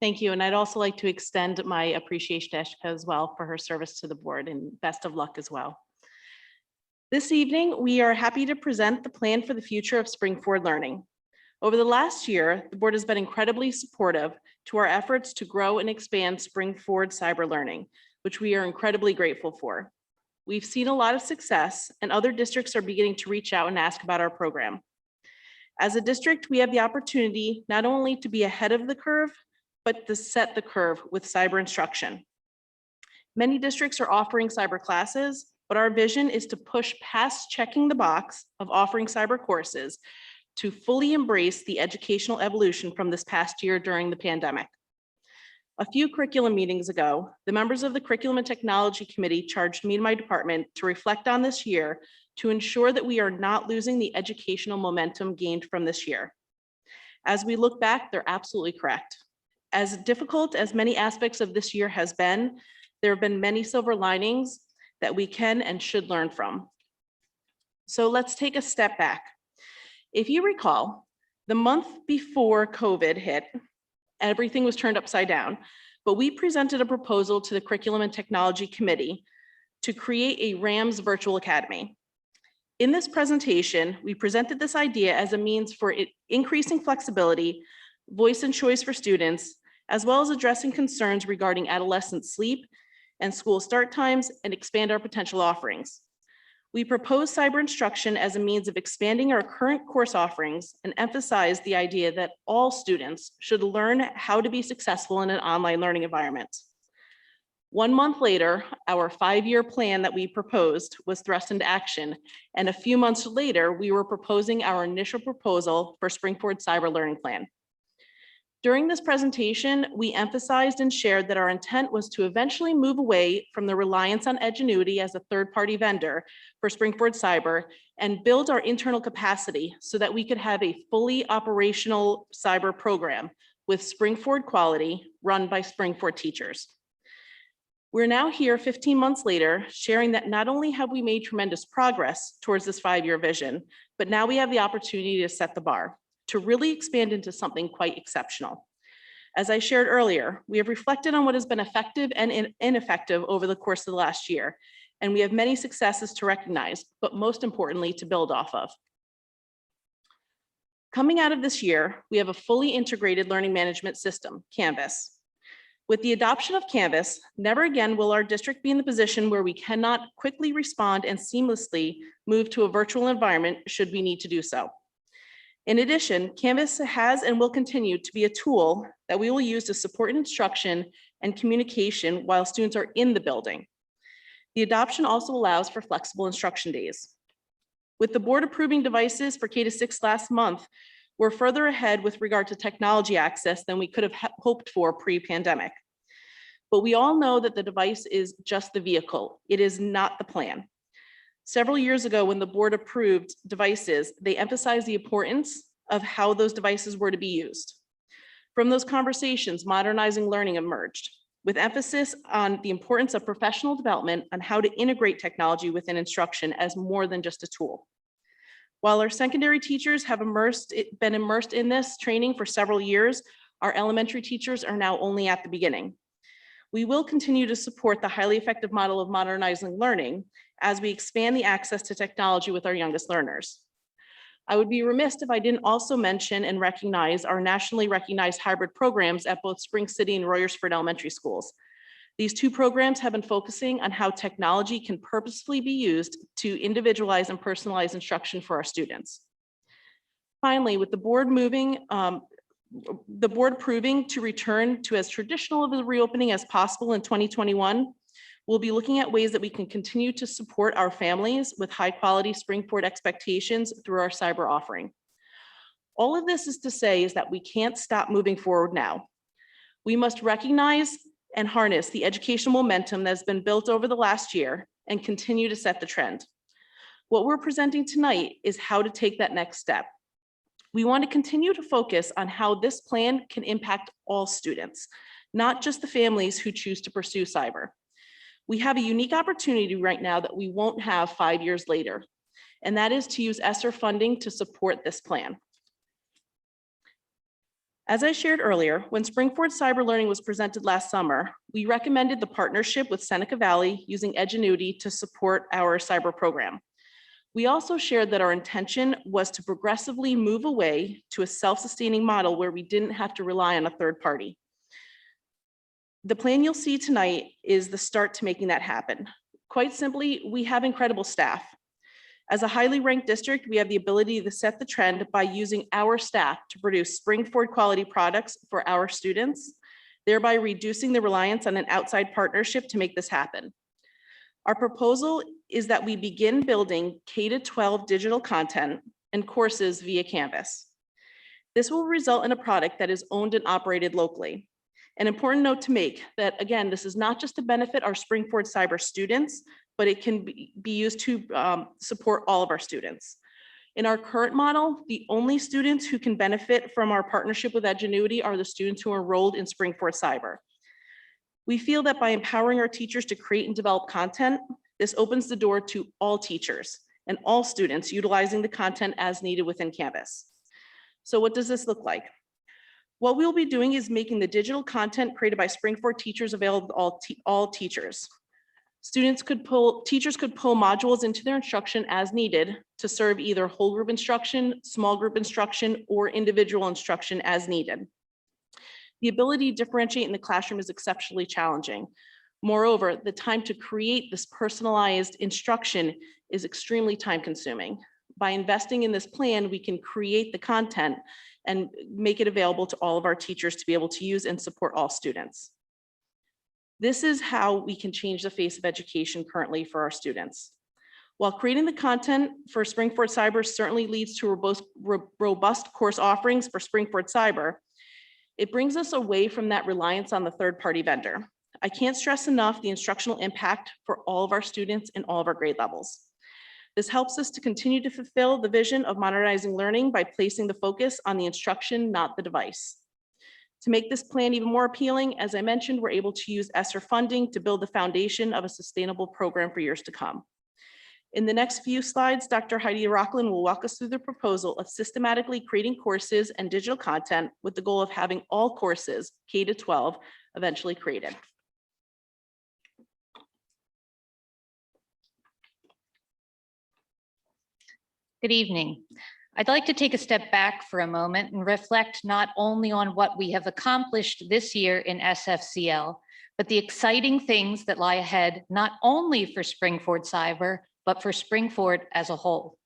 Thank you. And I'd also like to extend my appreciation to Eshka as well for her service to the board, and best of luck as well. This evening, we are happy to present the plan for the future of Spring Forward Learning. Over the last year, the board has been incredibly supportive to our efforts to grow and expand Spring Forward Cyber Learning, which we are incredibly grateful for. We've seen a lot of success, and other districts are beginning to reach out and ask about our program. As a district, we have the opportunity not only to be ahead of the curve, but to set the curve with cyber instruction. Many districts are offering cyber classes, but our vision is to push past checking the box of offering cyber courses to fully embrace the educational evolution from this past year during the pandemic. A few curriculum meetings ago, the members of the Curriculum and Technology Committee charged me and my department to reflect on this year to ensure that we are not losing the educational momentum gained from this year. As we look back, they're absolutely correct. As difficult as many aspects of this year has been, there have been many silver linings that we can and should learn from. So let's take a step back. If you recall, the month before COVID hit, everything was turned upside down, but we presented a proposal to the Curriculum and Technology Committee to create a RAMS virtual academy. In this presentation, we presented this idea as a means for increasing flexibility, voice and choice for students, as well as addressing concerns regarding adolescent sleep and school start times, and expand our potential offerings. We propose cyber instruction as a means of expanding our current course offerings and emphasize the idea that all students should learn how to be successful in an online learning environment. 1 month later, our 5-year plan that we proposed was thrust into action, and a few months later, we were proposing our initial proposal for Spring Forward Cyber Learning Plan. During this presentation, we emphasized and shared that our intent was to eventually move away from the reliance on Edgenuity as a third-party vendor for Spring Forward Cyber and build our internal capacity so that we could have a fully operational cyber program with Spring Forward quality run by Spring Forward teachers. We're now here 15 months later, sharing that not only have we made tremendous progress towards this 5-year vision, but now we have the opportunity to set the bar, to really expand into something quite exceptional. As I shared earlier, we have reflected on what has been effective and ineffective over the course of the last year, and we have many successes to recognize, but most importantly, to build off of. Coming out of this year, we have a fully integrated learning management system, Canvas. With the adoption of Canvas, never again will our district be in the position where we cannot quickly respond and seamlessly move to a virtual environment should we need to do so. In addition, Canvas has and will continue to be a tool that we will use to support instruction and communication while students are in the building. The adoption also allows for flexible instruction days. With the board approving devices for K-6 last month, we're further ahead with regard to technology access than we could have hoped for pre-pandemic. But we all know that the device is just the vehicle. It is not the plan. Several years ago, when the board approved devices, they emphasized the importance of how those devices were to be used. From those conversations, modernizing learning emerged, with emphasis on the importance of professional development on how to integrate technology within instruction as more than just a tool. While our secondary teachers have been immersed in this training for several years, our elementary teachers are now only at the beginning. We will continue to support the highly effective model of modernizing learning as we expand the access to technology with our youngest learners. I would be remiss if I didn't also mention and recognize our nationally recognized hybrid programs at both Spring City and Royersford Elementary Schools. These 2 programs have been focusing on how technology can purposefully be used to individualize and personalize instruction for our students. Finally, with the board approving to return to as traditional of a reopening as possible in 2021, we'll be looking at ways that we can continue to support our families with high quality Spring Forward expectations through our cyber offering. All of this is to say is that we can't stop moving forward now. We must recognize and harness the educational momentum that has been built over the last year and continue to set the trend. What we're presenting tonight is how to take that next step. We want to continue to focus on how this plan can impact all students, not just the families who choose to pursue cyber. We have a unique opportunity right now that we won't have 5 years later, and that is to use ESSER funding to support this plan. As I shared earlier, when Springford Cyber Learning was presented last summer, we recommended the partnership with Seneca Valley using Edgenuity to support our cyber program. We also shared that our intention was to progressively move away to a self-sustaining model where we didn't have to rely on a third party. The plan you'll see tonight is the start to making that happen. Quite simply, we have incredible staff. As a highly ranked district, we have the ability to set the trend by using our staff to produce Springford quality products for our students, thereby reducing the reliance on an outside partnership to make this happen. Our proposal is that we begin building K-12 digital content and courses via Canvas. This will result in a product that is owned and operated locally. An important note to make that, again, this is not just to benefit our Springford Cyber students, but it can be used to support all of our students. In our current model, the only students who can benefit from our partnership with Edgenuity are the students who are enrolled in Springford Cyber. We feel that by empowering our teachers to create and develop content, this opens the door to all teachers and all students utilizing the content as needed within Canvas. So what does this look like? What we'll be doing is making the digital content created by Springford teachers available to all teachers. Teachers could pull modules into their instruction as needed to serve either whole group instruction, small group instruction, or individual instruction as needed. The ability to differentiate in the classroom is exceptionally challenging. Moreover, the time to create this personalized instruction is extremely time consuming. By investing in this plan, we can create the content and make it available to all of our teachers to be able to use and support all students. This is how we can change the face of education currently for our students. While creating the content for Springford Cyber certainly leads to robust course offerings for Springford Cyber, it brings us away from that reliance on the third-party vendor. I can't stress enough the instructional impact for all of our students in all of our grade levels. This helps us to continue to fulfill the vision of modernizing learning by placing the focus on the instruction, not the device. To make this plan even more appealing, as I mentioned, we're able to use ESSER funding to build the foundation of a sustainable program for years to come. In the next few slides, Dr. Heidi Rochlin will walk us through the proposal of systematically creating courses and digital content with the goal of having all courses, K-12, eventually created. Good evening. I'd like to take a step back for a moment and reflect not only on what we have accomplished this year in SFCL, but the exciting things that lie ahead, not only for Springford Cyber, but for Springford as a whole.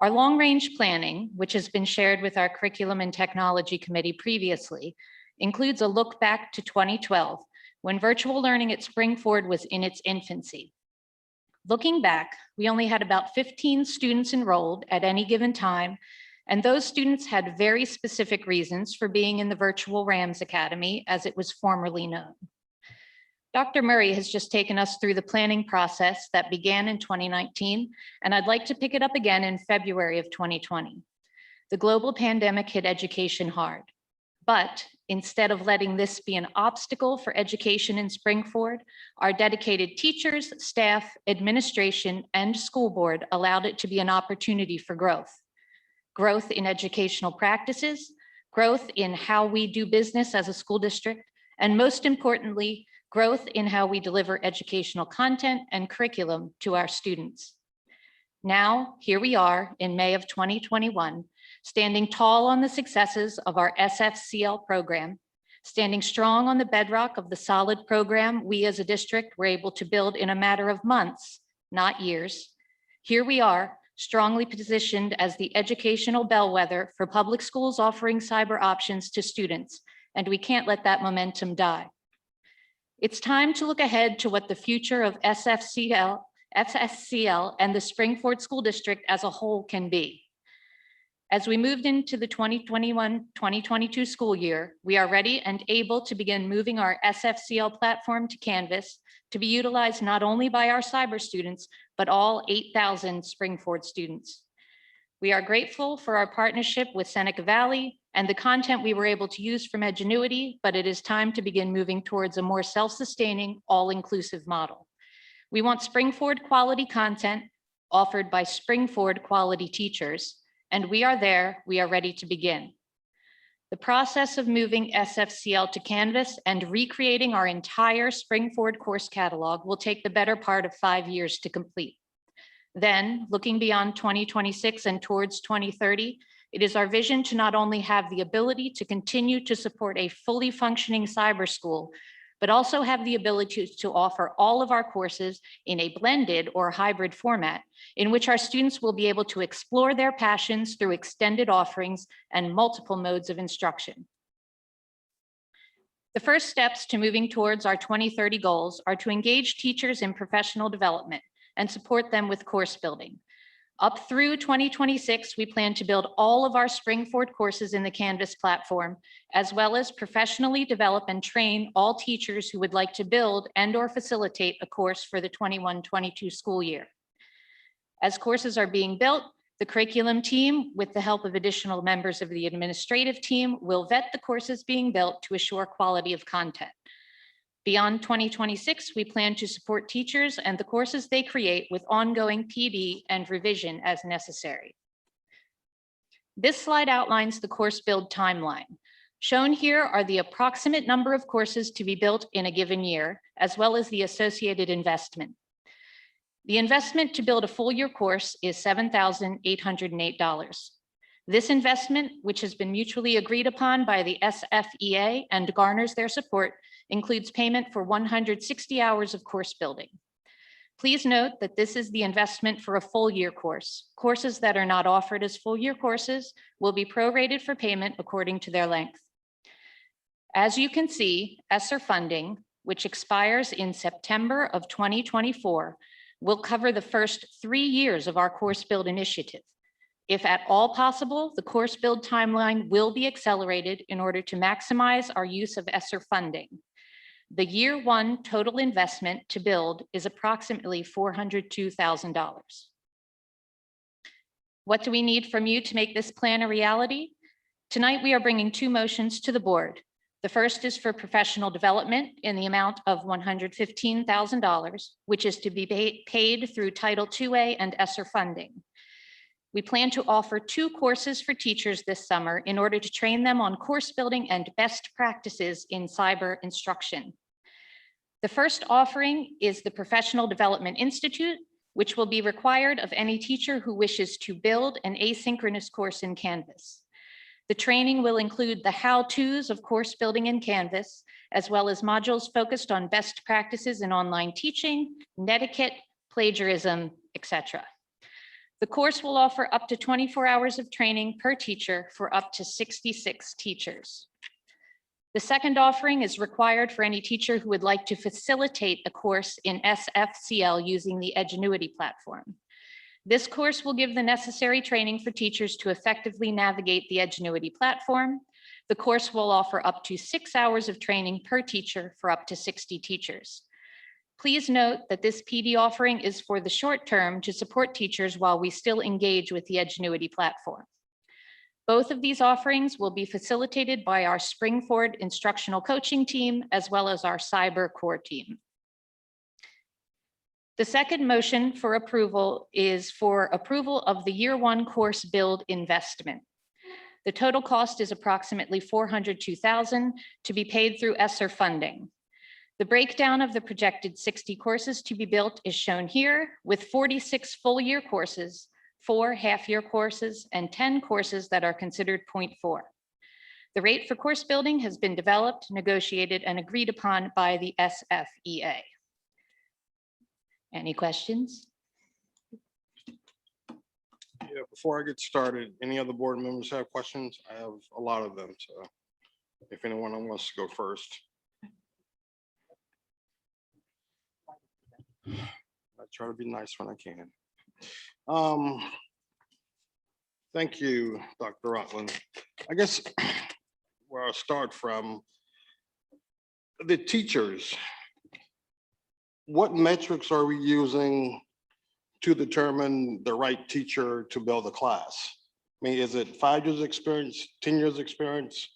Our long-range planning, which has been shared with our Curriculum and Technology Committee previously, includes a look back to 2012, when virtual learning at Springford was in its infancy. Looking back, we only had about 15 students enrolled at any given time, and those students had very specific reasons for being in the Virtual Rams Academy, as it was formerly known. Dr. Murray has just taken us through the planning process that began in 2019, and I'd like to pick it up again in February of 2020. The global pandemic hit education hard, but instead of letting this be an obstacle for education in Springford, our dedicated teachers, staff, administration, and school board allowed it to be an opportunity for growth. Growth in educational practices, growth in how we do business as a school district, and most importantly, growth in how we deliver educational content and curriculum to our students. Now, here we are in May of 2021, standing tall on the successes of our SFCL program, standing strong on the bedrock of the solid program we as a district were able to build in a matter of months, not years. Here we are, strongly positioned as the educational bellwether for public schools offering cyber options to students, and we can't let that momentum die. It's time to look ahead to what the future of SFCL and the Springford School District as a whole can be. As we moved into the 2021-2022 school year, we are ready and able to begin moving our SFCL platform to Canvas to be utilized not only by our cyber students, but all 8,000 Springford students. We are grateful for our partnership with Seneca Valley and the content we were able to use from Edgenuity, but it is time to begin moving towards a more self-sustaining, all-inclusive model. We want Springford quality content offered by Springford quality teachers, and we are there, we are ready to begin. The process of moving SFCL to Canvas and recreating our entire Spring Forward course catalog will take the better part of 5 years to complete. Then, looking beyond 2026 and towards 2030, it is our vision to not only have the ability to continue to support a fully functioning cyber school, but also have the ability to offer all of our courses in a blended or hybrid format in which our students will be able to explore their passions through extended offerings and multiple modes of instruction. The first steps to moving towards our 2030 goals are to engage teachers in professional development and support them with course building. Up through 2026, we plan to build all of our Spring Forward courses in the Canvas platform, as well as professionally develop and train all teachers who would like to build and/or facilitate a course for the 21-22 school year. As courses are being built, the curriculum team, with the help of additional members of the administrative team, will vet the courses being built to assure quality of content. Beyond 2026, we plan to support teachers and the courses they create with ongoing PD and revision as necessary. This slide outlines the course build timeline. Shown here are the approximate number of courses to be built in a given year, as well as the associated investment. The investment to build a full year course is $7,808. This investment, which has been mutually agreed upon by the SFEA and garners their support, includes payment for 160 hours of course building. Please note that this is the investment for a full year course. Courses that are not offered as full year courses will be prorated for payment according to their length. As you can see, ESSER funding, which expires in September of 2024, will cover the first 3 years of our course build initiative. If at all possible, the course build timeline will be accelerated in order to maximize our use of ESSER funding. The year one total investment to build is approximately $402,000. What do we need from you to make this plan a reality? Tonight, we are bringing 2 motions to the board. The first is for professional development in the amount of $115,000, which is to be paid through Title IIA and ESSER funding. We plan to offer 2 courses for teachers this summer in order to train them on course building and best practices in cyber instruction. The first offering is the Professional Development Institute, which will be required of any teacher who wishes to build an asynchronous course in Canvas. The training will include the how-tos of course building in Canvas, as well as modules focused on best practices in online teaching, netiquette, plagiarism, etc. The course will offer up to 24 hours of training per teacher for up to 66 teachers. The second offering is required for any teacher who would like to facilitate a course in SFCL using the Edgenuity platform. This course will give the necessary training for teachers to effectively navigate the Edgenuity platform. The course will offer up to 6 hours of training per teacher for up to 60 teachers. Please note that this PD offering is for the short term to support teachers while we still engage with the Edgenuity platform. Both of these offerings will be facilitated by our Spring Forward instructional coaching team, as well as our cyber core team. The second motion for approval is for approval of the year one course build investment. The total cost is approximately $402,000 to be paid through ESSER funding. The breakdown of the projected 60 courses to be built is shown here, with 46 full year courses, 4 half-year courses, and 10 courses that are considered 0.4. The rate for course building has been developed, negotiated, and agreed upon by the SFEA. Any questions? Yeah, before I get started, any other board members have questions? I have a lot of them, so if anyone wants to go first. I try to be nice when I can. Thank you, Dr. Rochlin. I guess where I'll start from, the teachers. What metrics are we using to determine the right teacher to build a class? I mean, is it 5 years experience, 10 years experience?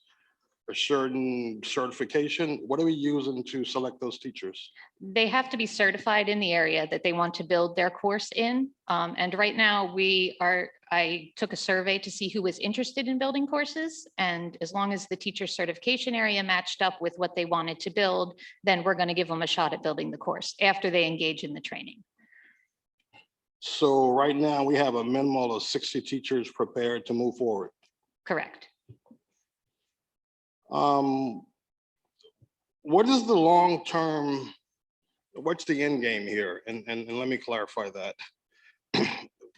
a certain certification? What are we using to select those teachers? They have to be certified in the area that they want to build their course in. And right now I took a survey to see who was interested in building courses. And as long as the teacher certification area matched up with what they wanted to build, then we're going to give them a shot at building the course after they engage in the training. So right now we have a minimal of 60 teachers prepared to move forward. Correct. What is the long-term, what's the end game here? And let me clarify that.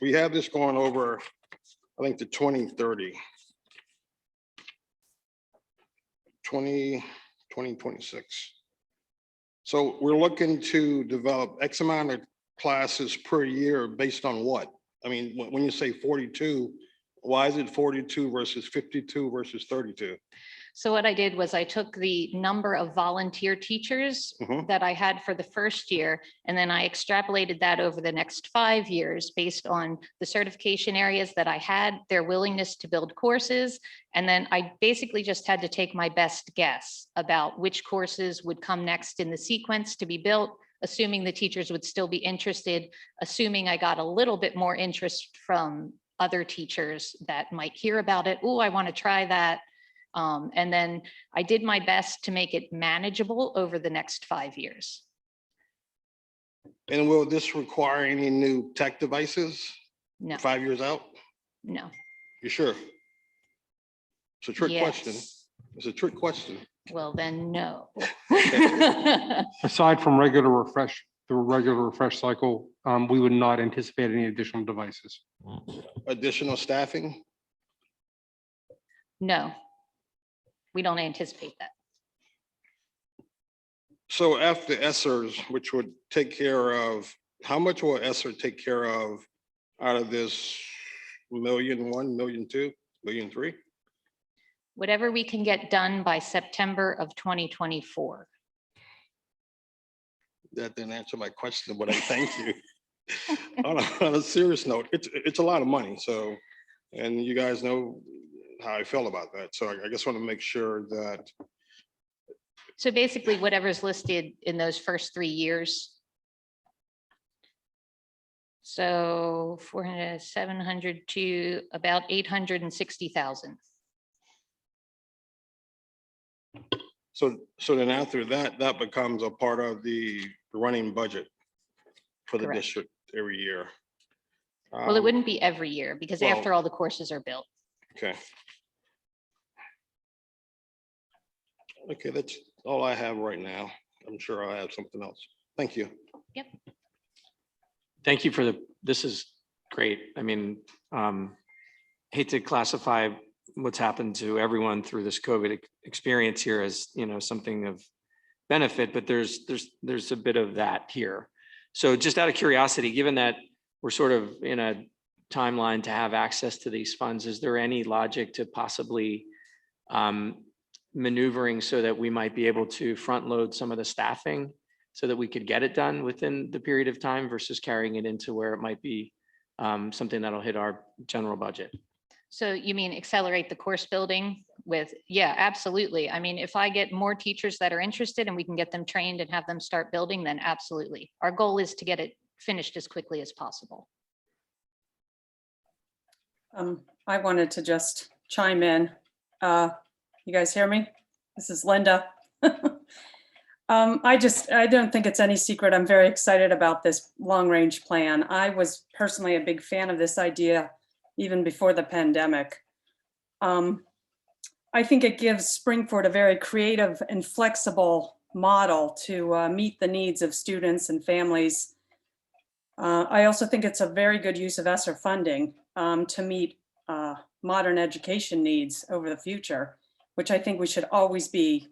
We have this going over, I think, to 2030. 2026. So we're looking to develop X amount of classes per year based on what? I mean, when you say 42, why is it 42 versus 52 versus 32? So what I did was I took the number of volunteer teachers that I had for the first year, and then I extrapolated that over the next 5 years based on the certification areas that I had, their willingness to build courses. And then I basically just had to take my best guess about which courses would come next in the sequence to be built, assuming the teachers would still be interested, assuming I got a little bit more interest from other teachers that might hear about it. Oh, I want to try that. And then I did my best to make it manageable over the next 5 years. And will this require any new tech devices No, 5 years out? no. You sure? It's a trick question. Yes. It's a trick question. Well, then, no. Aside from the regular refresh cycle, we would not anticipate any additional devices. Additional staffing? No, we don't anticipate that. So after ESSERS, which would take care of, how much will ESSER take care of out of this $1,000,001, $1,000,002, $1,000,003? Whatever we can get done by September of 2024. That didn't answer my question, but I thank you. On a serious note, it's a lot of money. So, and you guys know how I feel about that. So I just want to make sure that. So basically whatever's listed in those first 3 years. So 400, 700 to about 860,000. So then after that, that becomes a part of the running budget for the Correct. district every year. Well, it wouldn't be every year because well- after all the courses are built. Okay. Okay, that's all I have right now. I'm sure I'll have something else. Thank you. Thank you for this is great. I mean, hate to classify what's happened to everyone through this COVID experience here as, something of benefit, but there's a bit of that here. So just out of curiosity, given that we're sort of in a timeline to have access to these funds, is there any logic to possibly maneuvering so that we might be able to front load some of the staffing so that we could get it done within the period of time versus carrying it into where it might be something that'll hit our general budget? So you mean accelerate the course building with, yeah, absolutely. I mean, if I get more teachers that are interested and we can get them trained and have them start building, then absolutely. Our goal is to get it finished as quickly as possible. I wanted to just chime in. You guys hear me? This is Linda. I don't think it's any secret. I'm very excited about this long-range plan. I was personally a big fan of this idea even before the pandemic. I think it gives Springford a very creative and flexible model to meet the needs of students and families. I also think it's a very good use of ESSER funding to meet modern education needs over the future, which I think we should always be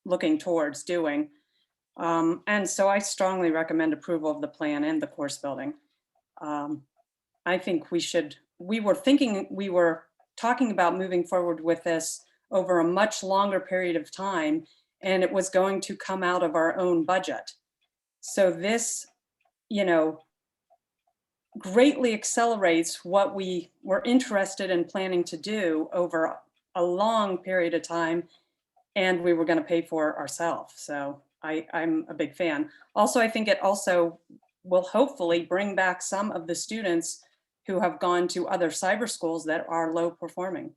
looking towards doing. And so I strongly recommend approval of the plan and the course building. I think we were talking about moving forward with this over a much longer period of time, and it was going to come out of our own budget. So this, greatly accelerates what we were interested in planning to do over a long period of time and we were going to pay for it ourselves. So I'm a big fan. Also, I think it also will hopefully bring back some of the students who have gone to other cyber schools that are low performing.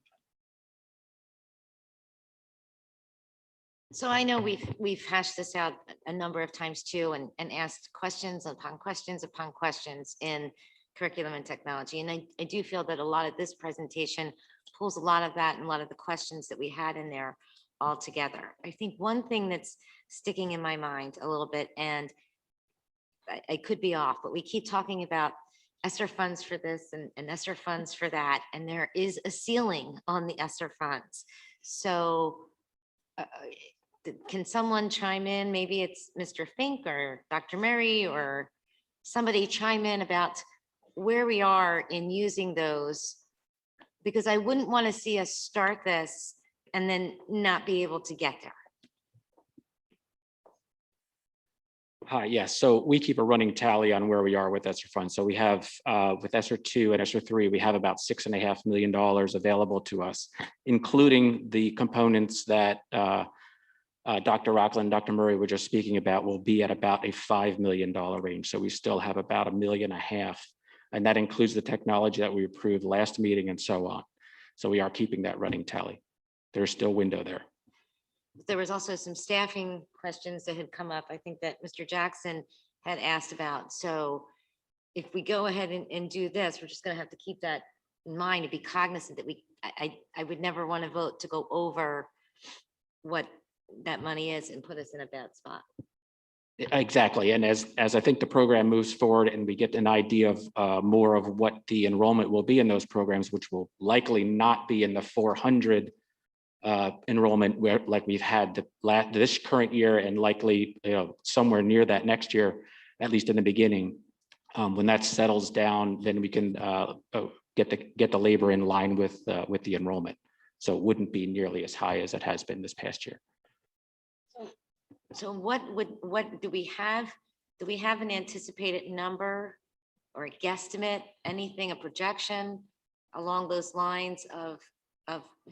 So I know we've hashed this out a number of times too, and asked questions upon questions upon questions in curriculum and technology. And I do feel that a lot of this presentation pulls a lot of that and a lot of the questions that we had in there all together. I think one thing that's sticking in my mind a little bit, and I could be off, but we keep talking about ESSER funds for this and ESSER funds for that, and there is a ceiling on the ESSER funds. So can someone chime in? Maybe it's Mr. Fink or Dr. Murray or somebody chime in about where we are in using those, because I wouldn't want to see us start this and then not be able to get there. Hi, yes. So we keep a running tally on where we are with ESSER funds. So we have with ESSER 2 and ESSER 3, we have about $6.5 million available to us, including the components that Dr. Rochlin and Dr. Murray were just speaking about will be at about a $5 million range. So we still have about $1.5 million. And that includes the technology that we approved last meeting and so on. So we are keeping that running tally. There's still window there. There was also some staffing questions that had come up. I think that Mr. Jackson had asked about. So if we go ahead and do this, we're just going to have to keep that in mind and be cognizant that I would never want to vote to go over what that money is and put us in a bad spot. Exactly. And as I think the program moves forward and we get an idea of more of what the enrollment will be in those programs, which will likely not be in the 400 enrollment where like we've had this current year and likely somewhere near that next year, at least in the beginning. When that settles down, then we can get the labor in line with the enrollment. So it wouldn't be nearly as high as it has been this past year. So what do we have? Do we have an anticipated number or a guesstimate, anything, a projection along those lines of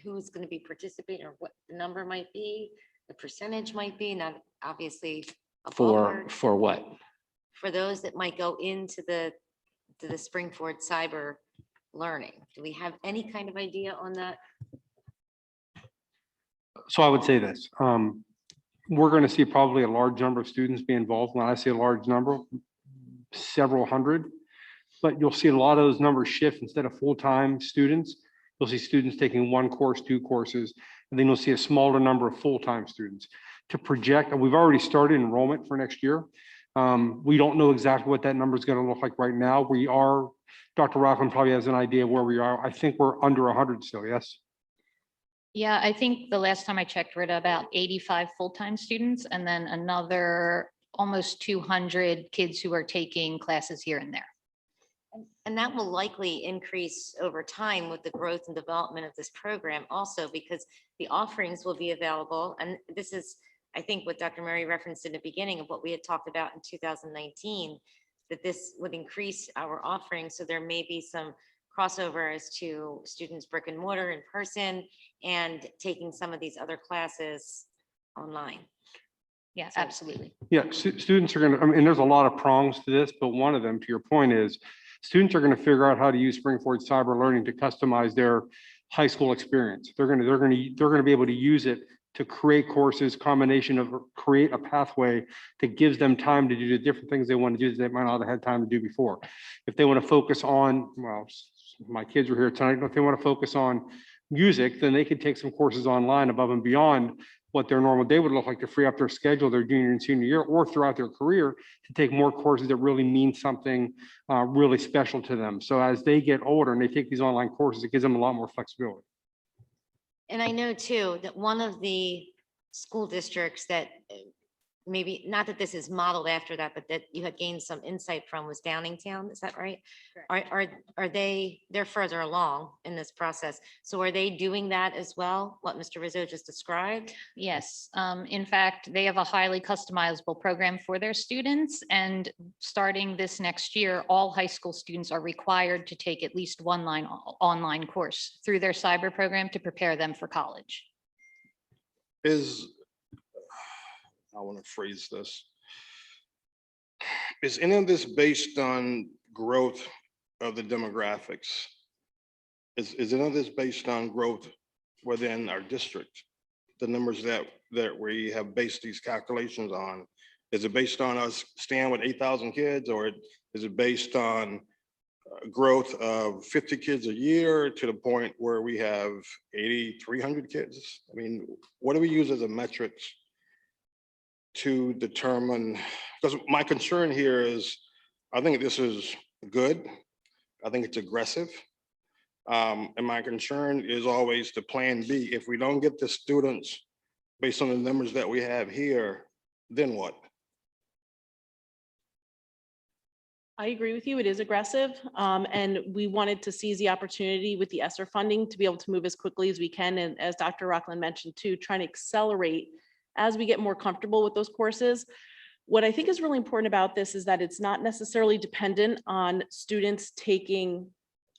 who's going to be participating or what the number might be, the percentage might be, not obviously a ballpark, For what? for those that might go into the Springford cyber learning? Do we have any kind of idea on that? So I would say this, we're going to see probably a large number of students be involved. When I say a large number, several hundred, but you'll see a lot of those numbers shift. Instead of full-time students, you'll see students taking one course, two courses, and then you'll see a smaller number of full-time students. To project, and we've already started enrollment for next year. We don't know exactly what that number is going to look like right now. Dr. Rochlin probably has an idea of where we are. I think we're under 100 still, yes? Yeah, I think the last time I checked, we're at about 85 full-time students and then another almost 200 kids who are taking classes here and there. And that will likely increase over time with the growth and development of this program also, because the offerings will be available. And this is, I think, what Dr. Murray referenced in the beginning of what we had talked about in 2019, that this would increase our offerings. So there may be some crossover as to students brick and mortar in person and taking some of these other classes online. Yeah, absolutely. Yeah, students are going to, I mean, there's a lot of prongs to this, but one of them, to your point, is students are going to figure out how to use Springford Cyber Learning to customize their high school experience. They're going to be able to use it to create courses, combination of create a pathway that gives them time to do the different things they want to do that they might not have had time to do before. If they want to focus on, well, my kids are here tonight, if they want to focus on music, then they could take some courses online above and beyond what their normal day would look like to free up their schedule their junior and senior year or throughout their career to take more courses that really mean something really special to them. So as they get older and they take these online courses, it gives them a lot more flexibility. And I know too, that one of the school districts that maybe, not that this is modeled after that, but that you had gained some insight from was Downingtown, is that right? Are they're further along in this process. So are they doing that as well? What Mr. Rizzo just described? Yes, in fact, they have a highly customizable program for their students. And starting this next year, all high school students are required to take at least one online course through their cyber program to prepare them for college. I want to phrase this. Is any of this based on growth of the demographics? Is any of this based on growth within our district? The numbers that we have based these calculations on? Is it based on us staying with 8,000 kids, or is it based on growth of 50 kids a year to the point where we have 8,300 kids? I mean, what do we use as a metrics to determine? Because my concern here is, I think this is good. I think it's aggressive. And my concern is always the plan B. If we don't get the students based on the numbers that we have here, then what? I agree with you. It is aggressive. And we wanted to seize the opportunity with the ESSER funding to be able to move as quickly as we can. And as Dr. Rochlin mentioned too, trying to accelerate as we get more comfortable with those courses. What I think is really important about this is that it's not necessarily dependent on students taking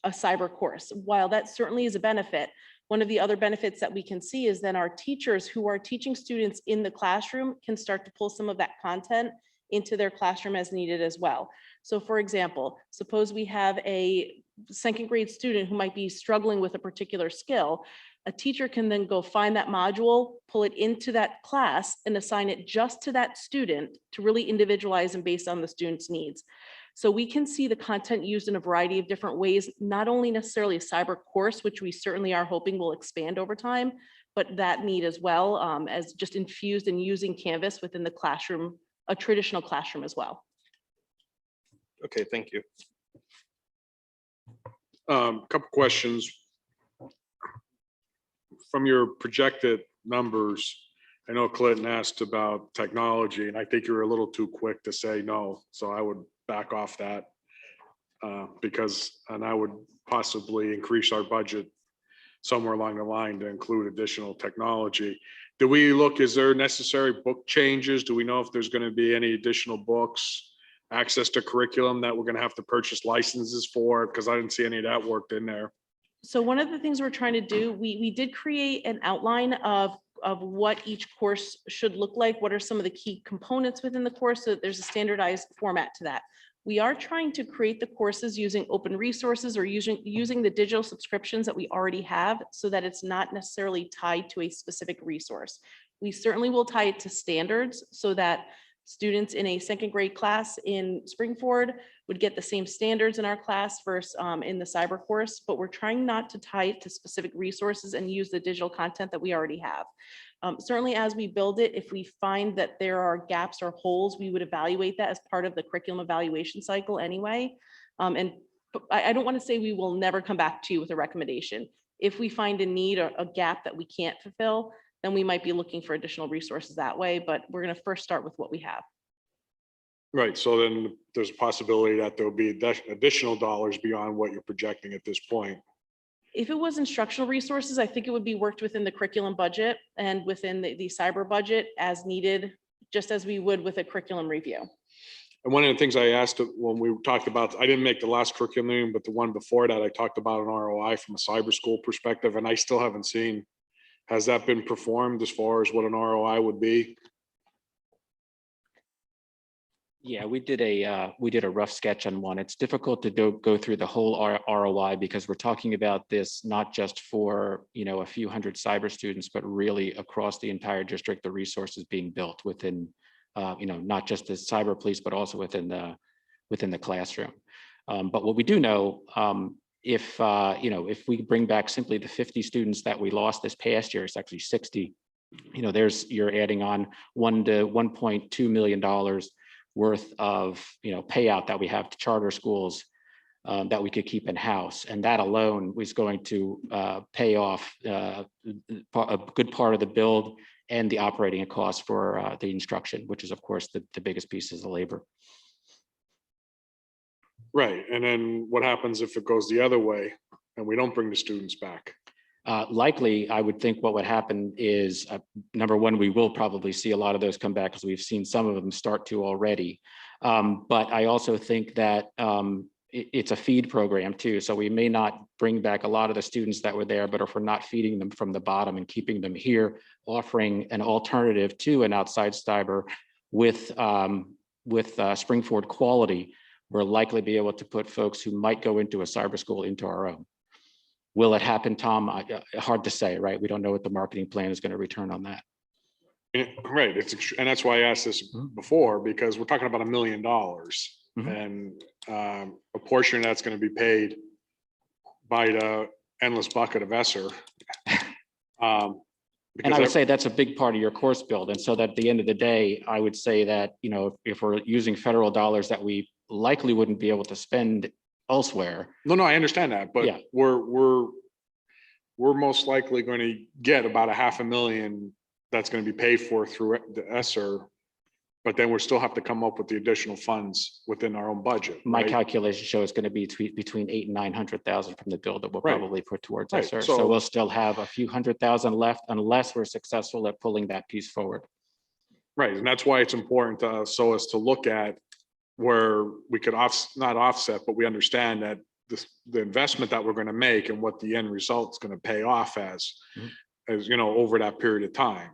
a cyber course. While that certainly is a benefit, one of the other benefits that we can see is then our teachers who are teaching students in the classroom can start to pull some of that content into their classroom as needed as well. So for example, suppose we have a second grade student who might be struggling with a particular skill. A teacher can then go find that module, pull it into that class and assign it just to that student to really individualize and based on the student's needs. So we can see the content used in a variety of different ways, not only necessarily a cyber course, which we certainly are hoping will expand over time, but that need as well, as just infused and using Canvas within the classroom, a traditional classroom as well. Okay, thank you. Couple questions. From your projected numbers, I know Clinton asked about technology, and I think you're a little too quick to say no. So I would back off that and I would possibly increase our budget somewhere along the line to include additional technology. Do we look, is there necessary book changes? Do we know if there's going to be any additional books, access to curriculum that we're going to have to purchase licenses for? Because I didn't see any of that worked in there. So one of the things we're trying to do, we did create an outline of what each course should look like. What are some of the key components within the course, so that there's a standardized format to that. We are trying to create the courses using open resources or using the digital subscriptions that we already have, so that it's not necessarily tied to a specific resource. We certainly will tie it to standards so that students in a second grade class in Springford would get the same standards in our class versus in the cyber course, but we're trying not to tie it to specific resources and use the digital content that we already have. Certainly as we build it, if we find that there are gaps or holes, we would evaluate that as part of the curriculum evaluation cycle anyway. And I don't want to say we will never come back to you with a recommendation. If we find a need or a gap that we can't fulfill, then we might be looking for additional resources that way, but we're going to first start with what we have. Right, so then there's a possibility that there'll be additional dollars beyond what you're projecting at this point. If it was instructional resources, I think it would be worked within the curriculum budget and within the cyber budget as needed, just as we would with a curriculum review. And one of the things I asked when we talked about, I didn't make the last curriculum meeting, but the one before that, I talked about an ROI from a cyber school perspective, and I still haven't seen. Has that been performed as far as what an ROI would be? Yeah, we did a rough sketch on one. It's difficult to go through the whole ROI because we're talking about this not just for, a few hundred cyber students, but really across the entire district, the resources being built within, not just the cyber police, but also within the classroom. But what we do know, if we bring back simply the 50 students that we lost this past year, it's actually 60. You're adding on $1 to $1.2 million worth of payout that we have to charter schools that we could keep in house, and that alone was going to pay off a good part of the build and the operating costs for the instruction, which is of course the biggest piece is the labor. Right, and then what happens if it goes the other way and we don't bring the students back? Likely, I would think what would happen is, number one, we will probably see a lot of those come back because we've seen some of them start to already. But I also think that it's a feed program too. So we may not bring back a lot of the students that were there, but if we're not feeding them from the bottom and keeping them here, offering an alternative to an outside cyber with Springford quality, we're likely be able to put folks who might go into a cyber school into our own. Will it happen, Tom? Hard to say, right? We don't know what the marketing plan is going to return on that. Right, and that's why I asked this before, because we're talking about $1 million. And a portion of that's going to be paid by the endless bucket of ESSER. And I would say that's a big part of your course build. And so that at the end of the day, I would say that, you know, if we're using federal dollars that we likely wouldn't be able to spend elsewhere. No, I understand that, but Yeah. we're most likely going to get about $500,000 that's going to be paid for through the ESSER. But then we still have to come up with the additional funds within our own budget. My right? calculation shows it's going to be between 800,000 and 900,000 from the bill that we'll Right. probably put towards Right. ESSER. So- So we'll still have a few $100,000 left unless we're successful at pulling that piece forward. Right, and that's why it's important to us, so as to look at where we could not offset, but we understand that the investment that we're going to make and what the end result is going to pay off as you know, over that period of time.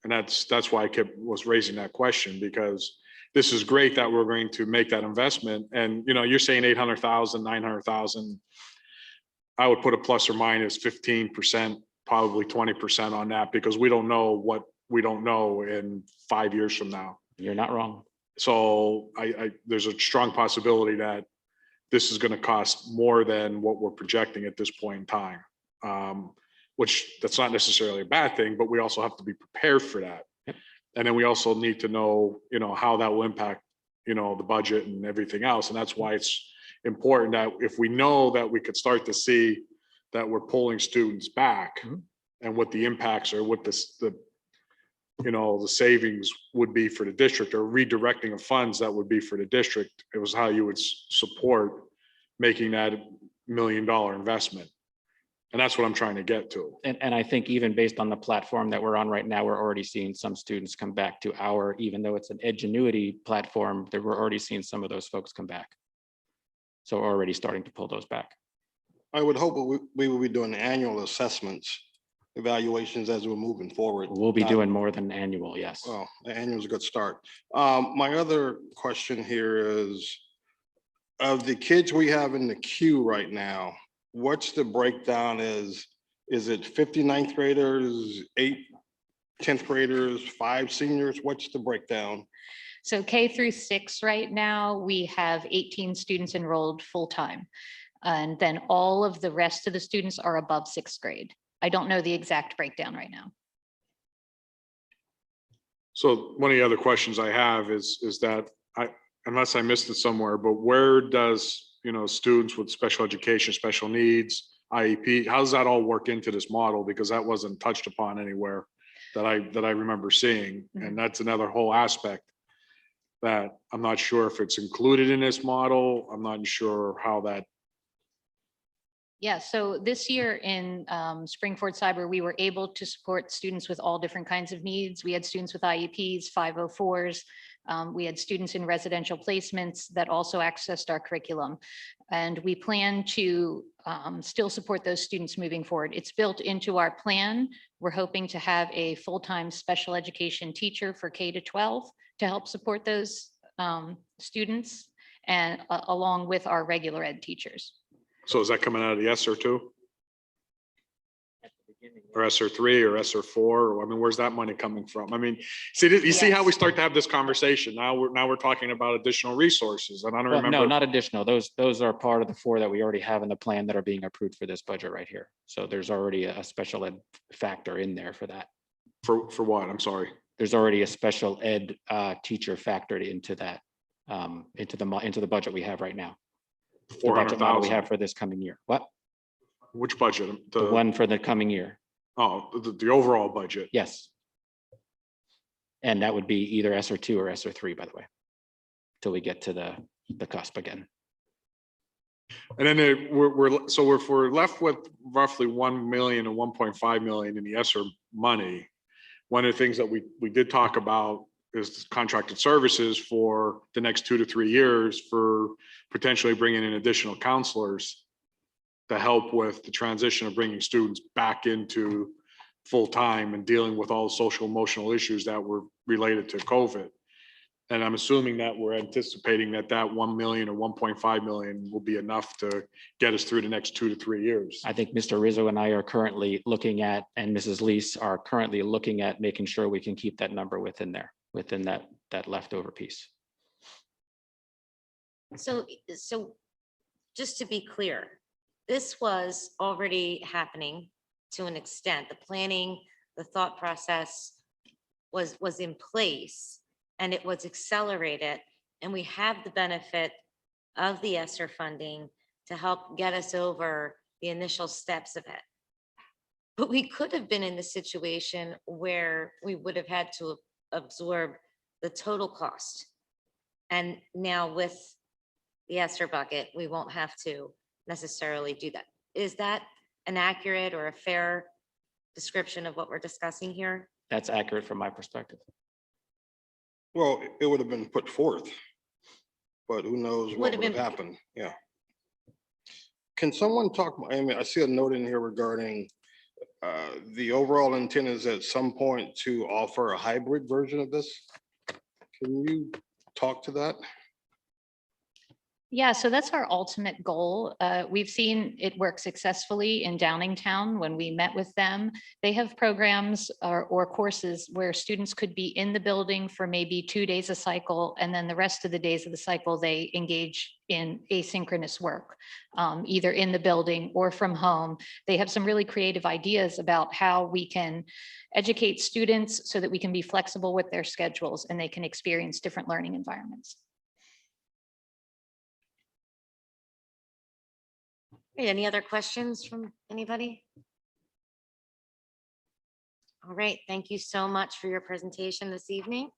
And that's why I was raising that question, because this is great that we're going to make that investment. And, you know, you're saying 800,000, 900,000. I would put a plus or minus 15%, probably 20% on that, because we don't know what we don't know in 5 years from now. You're not wrong. So there's a strong possibility that this is going to cost more than what we're projecting at this point in time. Which that's not necessarily a bad thing, but we also have to be prepared for that. Yep. And then we also need to know, you know, how that will impact, you know, the budget and everything else. And that's why it's important that if we know that we could start to see that we're pulling students back and what the impacts are, what the you know, the savings would be for the district, or redirecting of funds that would be for the district, it was how you would support making that $1 million investment. And that's what I'm trying to get to. And I think even based on the platform that we're on right now, we're already seeing some students come back to even though it's an Edgenuity platform, that we're already seeing some of those folks come back. So we're already starting to pull those back. I would hope we will be doing annual assessments, evaluations as we're moving forward. We'll be Not- doing more than annual, yes. Well, the annual is a good start. My other question here is, of the kids we have in the queue right now, what's the breakdown? Is it 50 ninth graders, 8 10th graders, 5 seniors? What's the breakdown? So K through 6 right now, we have 18 students enrolled full-time. And then all of the rest of the students are above 6th grade. I don't know the exact breakdown right now. So one of the other questions I have is that unless I missed it somewhere, but where does, you know, students with special education, special needs, IEP, how does that all work into this model? Because that wasn't touched upon anywhere that I remember seeing. And that's another whole aspect that I'm not sure if it's included in this model. I'm not sure how that. Yeah, so this year in Springford Cyber, we were able to support students with all different kinds of needs. We had students with IEPs, 504s. We had students in residential placements that also accessed our curriculum. And we plan to still support those students moving forward. It's built into our plan. We're hoping to have a full-time special education teacher for K to 12 to help support those students, and along with our regular ed teachers. So is that coming out of the ESSER too? Or ESSER 3 or ESSER 4? I mean, where's that money coming from? I mean, see, you see how we start to have this conversation. Now we're talking about additional resources, and I don't Well, no, remember. not additional. Those are part of the 4 that we already have in the plan that are being approved for this budget right here. So there's already a special ed factor in there for that. For what? I'm sorry. There's already a special ed teacher factored into that, into the budget we have right now. The budget model we 400,000. have for this coming year. What? Which budget? The one for the coming year. Oh, the overall budget. Yes. And that would be either ESSER 2 or ESSER 3, by the way, till we get to the cusp again. And then if we're left with roughly 1 million and 1.5 million in the ESSER money, one of the things that we did talk about is contracted services for the next 2 to 3 years for potentially bringing in additional counselors to help with the transition of bringing students back into full-time and dealing with all the social emotional issues that were related to COVID. And I'm assuming that we're anticipating that that 1 million or 1.5 million will be enough to get us through the next 2 to 3 years. I think Mr. Rizzo and I are currently looking at, and Mrs. Lees are currently looking at making sure we can keep that number within there, within that leftover piece. So just to be clear, this was already happening to an extent. The planning, the thought process was in place and it was accelerated. And we have the benefit of the ESSER funding to help get us over the initial steps of it. But we could have been in the situation where we would have had to absorb the total cost. And now with the ESSER bucket, we won't have to necessarily do that. Is that an accurate or a fair description of what we're discussing here? That's accurate from my perspective. Well, it would have been put forth, but who knows what Would have would have been- happened, yeah. Can someone talk, I mean, I see a note in here regarding the overall intent is at some point to offer a hybrid version of this. Can you talk to that? Yeah, so that's our ultimate goal. We've seen it work successfully in Downingtown when we met with them. They have programs or courses where students could be in the building for maybe 2 days a cycle, and then the rest of the days of the cycle, they engage in asynchronous work, either in the building or from home. They have some really creative ideas about how we can educate students so that we can be flexible with their schedules and they can experience different learning environments. Any other questions from anybody? All right, thank you so much for your presentation this evening.